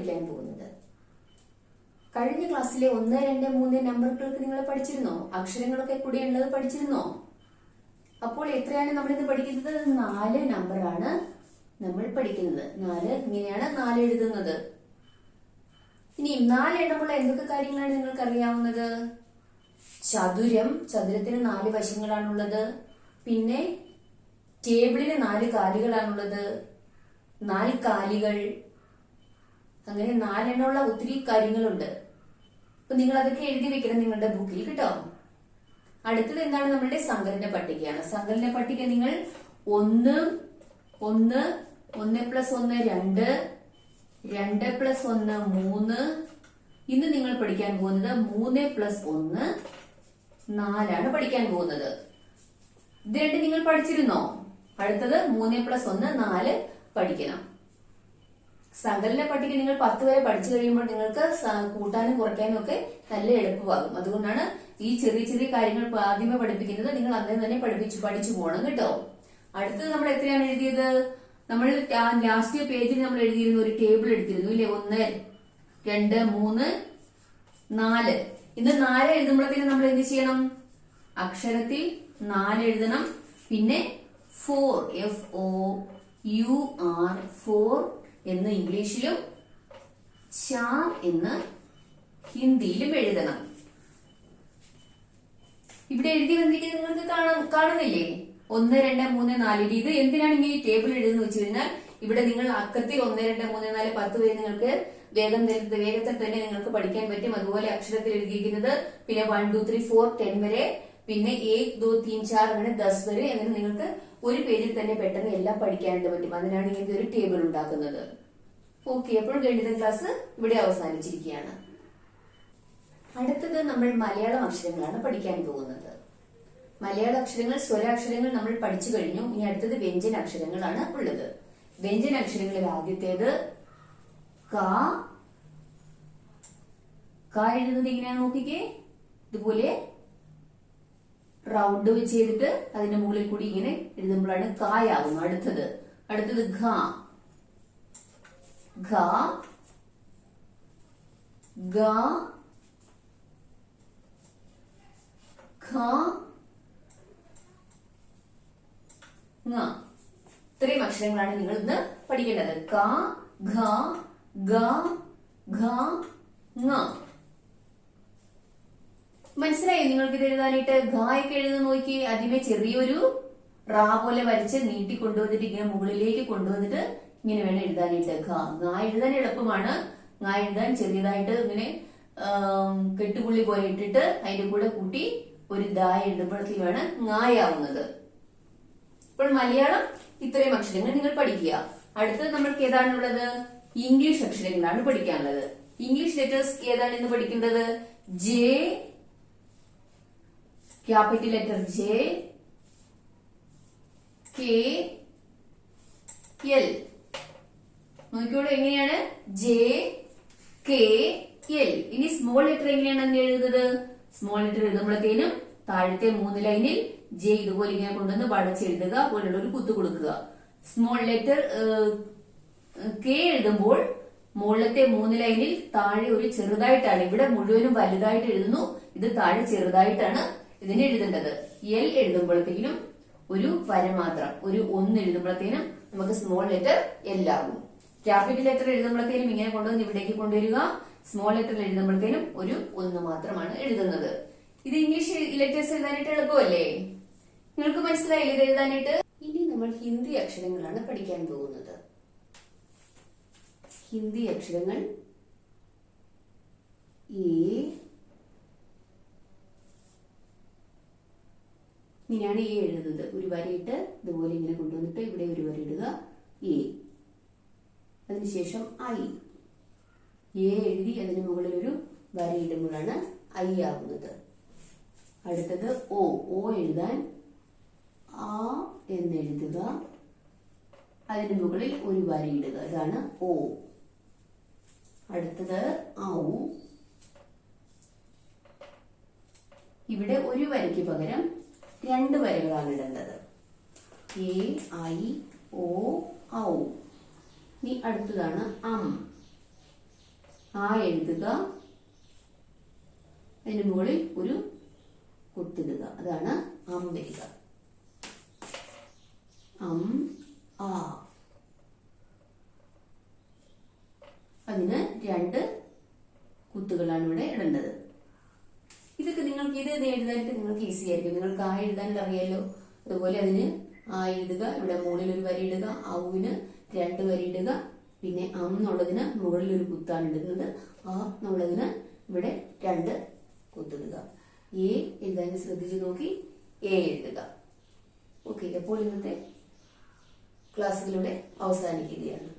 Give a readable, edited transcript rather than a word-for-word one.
പഠിക്കാൻ പോകുന്നത്. കഴിഞ്ഞ ക്ലാസ്സിലെ 1, 2, 3 നമ്പറുകൾക്ക് നിങ്ങൾ പഠിച്ചിരുന്നോ? അക്ഷരങ്ങളൊക്കെ കൂടി ഉള്ളത് പഠിച്ചിരുന്നോ? അപ്പോൾ എത്രയാണ് നമ്മൾ ഇന്ന് പഠിക്കുന്നത്? 4 നമ്പറാണ് നമ്മൾ പഠിക്കുന്നത്. 4 ഇങ്ങനെയാണ് 4 എഴുതുന്നത്. ഇനി 4 എണ്ണമുള്ള എന്തൊക്കെ കാര്യങ്ങളാണ് നിങ്ങൾക്ക് അറിയാവുന്നത്? ചതുരം, ചതുരത്തിന് 4 വശങ്ങളാണുള്ളത്. പിന്നെ ടേബിളിന് 4 കാലുകളാണുള്ളത്, 4 കാലികൾ, അങ്ങനെ 4 എണ്ണമുള്ള ഒത്തിരി കാര്യങ്ങളുണ്ട്. അപ്പൊ നിങ്ങൾ അതൊക്കെ എഴുതി വെക്കണം നിങ്ങളുടെ ബുക്കിൽ കേട്ടോ. അടുത്തത് എന്താണ്? നമ്മളുടെ സങ്കലന പട്ടികയാണ്. സങ്കലന പട്ടിക നിങ്ങൾ 1, 1, 1 + 1 2, 2 + 1 3. ഇന്ന് നിങ്ങൾ പഠിക്കാൻ പോകുന്നത് 3 + 1 4 പഠിക്കാൻ പോകുന്നത്. ഇത് രണ്ട് നിങ്ങൾ പഠിച്ചിരുന്നോ? അടുത്തത് 3 + 1 4 പഠിക്കണം. സങ്കലന പട്ടിക നിങ്ങൾ 10 വരെ പഠിച്ചു കഴിയുമ്പോൾ നിങ്ങൾക്ക് കൂട്ടാനും കുറയ്ക്കാനും ഒക്കെ നല്ല എളുപ്പമാകും. അതുകൊണ്ടാണ് ഈ ചെറിയ ചെറിയ കാര്യങ്ങൾ ആദ്യമേ പഠിപ്പിക്കുന്നത്. നിങ്ങൾ അന്നേ തന്നെ പഠിച്ചു പോകണം കേട്ടോ. അടുത്തത് നമ്മൾ എത്രയാണ് എഴുതിയത്? നമ്മൾ ലാസ്റ്റ് പേജിൽ നമ്മൾ എഴുതിയിരുന്നു, ഒരു ടേബിൾ എടുത്തിരുന്നു ഇല്ലേ? 1, 2, 3, 4. ഇന്ന് 4 എഴുതുമ്പോഴത്തേനും നമ്മൾ എന്ത് ചെയ്യണം? അക്ഷരത്തിൽ 4 എഴുതണം. പിന്നെ 4 FOUR 4 എന്ന് ഇംഗ്ലീഷിലും 4 എന്ന് ഹിന്ദിയിലും എഴുതണം. ഇവിടെ എഴുതി വന്നിരിക്കുന്നത് നിങ്ങൾക്ക് കാണുന്നില്ലേ? 1, 2, 3, 4. ഇത് എന്തിനാണ് ഇങ്ങനെ ടേബിൾ എഴുതുന്നത് വെച്ച് കഴിഞ്ഞാൽ ഇവിടെ നിങ്ങൾ അക്കത്തിൽ 1, 2, 3, 4, 10 വരെ നിങ്ങൾക്ക് വേഗത്തിൽ തന്നെ നിങ്ങൾക്ക് പഠിക്കാൻ പറ്റും. അതുപോലെ അക്ഷരത്തിൽ എഴുതിയിരിക്കുന്നത് പിന്നെ 1, 2, 3, 4, 10 വരെ, പിന്നെ 1, 2, 3, 4 അങ്ങനെ 10 വരെ. അങ്ങനെ നിങ്ങൾക്ക് ഒരു പേജിൽ തന്നെ പെട്ടെന്ന് എല്ലാം പഠിക്കാനായിട്ട് പറ്റും. അതിനാണ് ഇങ്ങനത്തെ ഒരു ടേബിൾ ഉണ്ടാക്കുന്നത്. ഓക്കെ, അപ്പോൾ ഗണിത ക്ലാസ് ഇവിടെ അവസാനിച്ചിരിക്കുകയാണ്. അടുത്തത് നമ്മൾ മലയാളം അക്ഷരങ്ങളാണ് പഠിക്കാൻ പോകുന്നത്. മലയാള അക്ഷരങ്ങൾ, സ്വരാക്ഷരങ്ങൾ നമ്മൾ പഠിച്ചു കഴിഞ്ഞു. ഇനി അടുത്തത് വ്യഞ്ജന അക്ഷരങ്ങളാണ് ഉള്ളത്. വ്യഞ്ജന അക്ഷരങ്ങളിൽ ആദ്യത്തേത് ക. എഴുതുന്നത് എങ്ങനെയാണ് നോക്കിക്കേ. ഇതുപോലെ റൗണ്ട് വെച്ച് ചെയ്തിട്ട് അതിന്റെ മുകളിൽ കൂടി ഇങ്ങനെ എഴുതുമ്പോഴാണ് കായാകും. അടുത്തത് ഘ. ഗ, ഖ, ങ. ഇത്രയും അക്ഷരങ്ങളാണ് നിങ്ങൾ ഇന്ന് പഠിക്കേണ്ടത്. ക, ഘ, ഗ, ഘ, ങ. മനസ്സിലായോ നിങ്ങൾക്ക് ഇത് എഴുതാനായിട്ട്? ഘായൊക്കെ എഴുതി നോക്കി. ആദ്യമേ ചെറിയൊരു റാ പോലെ വരച്ച് നീട്ടി കൊണ്ടുവന്നിട്ട് ഇങ്ങനെ മുകളിലേക്ക് കൊണ്ടുവന്നിട്ട് ഇങ്ങനെ വേണം എഴുതാനായിട്ട്. ഘ എഴുതാൻ എളുപ്പമാണ്. ങ എഴുതാൻ ചെറിയതായിട്ട് ഇങ്ങനെ കെട്ടുപുള്ളി പോലെ ഇട്ടിട്ട് അതിന്റെ കൂടെ കൂട്ടി ഒരു ദ എഴുതുമ്പോഴത്തേക്കാണ് ങായാവുന്നത്. ഇപ്പോൾ മലയാളം ഇത്രയും അക്ഷരങ്ങൾ നിങ്ങൾ പഠിക്കുക. അടുത്തത് നമ്മൾക്ക് ഏതാണുള്ളത്? ഇംഗ്ലീഷ് അക്ഷരങ്ങളാണ് പഠിക്കാനുള്ളത്. ഇംഗ്ലീഷ് ലെറ്റേഴ്സ് ഏതാണ് ഇന്ന് പഠിക്കേണ്ടത്? J, capital letter J, K, L. നോക്കിക്കോളൂ എങ്ങനെയാണ്? J, K, L. ഇനി സ്മോൾ ലെറ്റർ എങ്ങനെയാണ് എഴുതുന്നത്? സ്മോൾ ലെറ്റർ എഴുതുമ്പോഴത്തേനും താഴത്തെ 3 ലൈനിൽ ജെ ഇതുപോലെ ഇങ്ങനെ കൊണ്ടുവന്ന് വളച്ചെഴുതുക, പോലുള്ള ഒരു കുത്തു കൊടുക്കുക. സ്മോൾ ലെറ്റർ കെ എഴുതുമ്പോൾ മുകളിലത്തെ 3 ലൈനിൽ താഴെ ഒരു ചെറുതായിട്ടാണ്, ഇവിടെ മുഴുവനും വലുതായിട്ട് എഴുതുന്നു, ഇത് താഴെ ചെറുതായിട്ടാണ് ഇതിനെ എഴുതേണ്ടത്. എൽ എഴുതുമ്പോഴത്തേനും ഒരു വര മാത്രം, ഒരു 1 എഴുതുമ്പോഴത്തേനും നമുക്ക് സ്മോൾ ലെറ്റർ എൽ ആകും. ക്യാപിറ്റൽ ലെറ്റർ എഴുതുമ്പോഴത്തേനും ഇങ്ങനെ കൊണ്ടുവന്ന് ഇവിടേക്ക് കൊണ്ടുവരിക. സ്മോൾ ലെറ്റർ എഴുതുമ്പോഴത്തേനും ഒരു 1 മാത്രമാണ് എഴുതുന്നത്. ഇത് ഇംഗ്ലീഷ് ലെറ്റേഴ്സ് എഴുതാനായിട്ട് എളുപ്പമല്ലേ? നിങ്ങൾക്ക് മനസ്സിലായില്ലേ ഇത് എഴുതാനായിട്ട്? ഇനി നമ്മൾ ഹിന്ദി അക്ഷരങ്ങളാണ് പഠിക്കാൻ പോകുന്നത്. ഹിന്ദി അക്ഷരങ്ങൾ ഇങ്ങനെയാണ് എ എഴുതുന്നത്. ഒരു വരയിട്ട് ഇതുപോലെ ഇങ്ങനെ കൊണ്ടുവന്നിട്ട് ഇവിടെ ഒരു വര ഇടുക, എ. അതിനുശേഷം ഐ. എ എഴുതി അതിന് മുകളിൽ ഒരു വര ഇടുമ്പോഴാണ് ഐ ആകുന്നത്. അടുത്തത് ഓ. ഓ എഴുതാൻ ആ എന്നെഴുതുക, അതിന് മുകളിൽ ഒരു വര ഇടുക, ഇതാണ് ഓ. അടുത്തത് ഔ. ഇവിടെ ഒരു വരയ്ക്ക് പകരം 2 വരകളാണ് ഇടേണ്ടത്. എ, ഐ, ഓ, ഔ. ഇനി അടുത്തതാണ് അം. ആ എഴുതുക, അതിന് മുകളിൽ ഒരു കുത്തിടുക. അതാണ് അം വരിക. അം ആ. അതിന് 2 കുത്തുകളാണ് ഇവിടെ ഇടേണ്ടത്. ഇതൊക്കെ നിങ്ങൾക്ക് ഇത് എഴുതാനായിട്ട് നിങ്ങൾക്ക് ഈസി ആയിരിക്കും. നിങ്ങൾക്ക് ആ എഴുതാൻ അറിയാലോ. അതുപോലെ അതിന് ആ എഴുതുക, ഇവിടെ മുകളിൽ ഒരു വരി ഇടുക, ഔവിന് 2 വരി ഇടുക, പിന്നെ അം എന്നുള്ളതിന് മുകളിൽ ഒരു കുത്താണ് ഇടുന്നത്, ആ എന്നുള്ളതിന് ഇവിടെ 2 കുത്തിടുക. എ എഴുതാൻ ശ്രദ്ധിച്ചു നോക്കി എ എഴുതുക. ഓക്കെ, അപ്പോൾ ഇന്നത്തെ ക്ലാസ്സുകളുടെ അവസാനിക്കുകയാണ്.